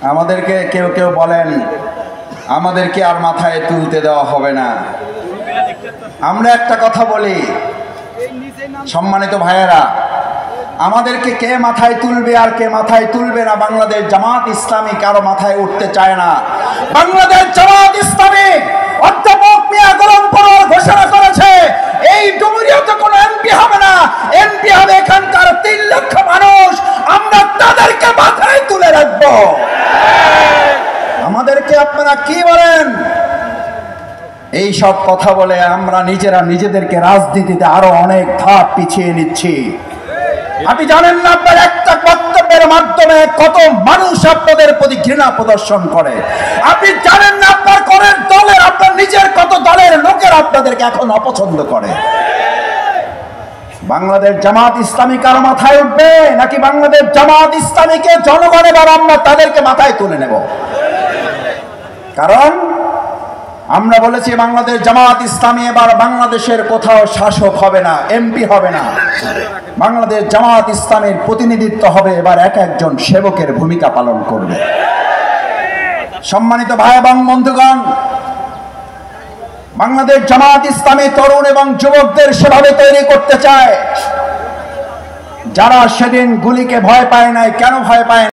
আমাদেরকে কেউ কেউ বলেন আমাদেরকে আর মাথায় তুলতে দেওয়া হবে না। আমরা একটা কথা বলি, সম্মানিত ভাইয়েরা, আমাদেরকে কে মাথায় তুলবে আর কে মাথায় তুলবে না, বাংলাদেশ জামাত ইসলামী কারো মাথায় উঠতে চায় না। বাংলাদেশ জামাত ইসলামী অধ্যাপক মিয়া গোলাম পরোয়ার ঘোষণা করেছে এই ডুমুরিয়াতে কোনো এমপি হবে না, এমপি হবে এখানকার 3 লক্ষ মানুষ। আমরা তাদেরকে মাথায় তুলে রাখবো। আমাদেরকে আপনারা কি বলেন? এই সব কথা বলে আমরা নিজেরা নিজেদেরকে রাজনীতিতে আরো অনেক ধাপ পিছিয়ে নিচ্ছি। আপনি জানেন না আপনার একটা বক্তব্যের মাধ্যমে কত মানুষ আপনাদের প্রতি ঘৃণা প্রদর্শন করে। আপনি জানেন না আপনার করের দলের, আপনার নিজের কত দলের লোকের আপনাদেরকে এখন অপছন্দ করে। বাংলাদেশ জামাত ইসলামী কারো মাথায় উঠবে নাকি বাংলাদেশ জামাত ইসলামীকে জনগণ এবার আমরা তাদেরকে মাথায় তুলে নেব? কারণ আমরা বলেছি বাংলাদেশ জামাত ইসলামী এবার বাংলাদেশের কোথাও শাসক হবে না, এমপি হবে না। বাংলাদেশ জামাত ইসলামের প্রতিনিধিত্ব হবে এবার এক একজন সেবকের ভূমিকা পালন করবে। সম্মানিত ভাই এবং বন্ধুগণ, বাংলাদেশ জামাত ইসলামী তরুণ এবং যুবকদের সেভাবে তৈরি করতে চায় যারা সেদিন গুলিকে ভয় পায় নাই। কেন ভয় পায়?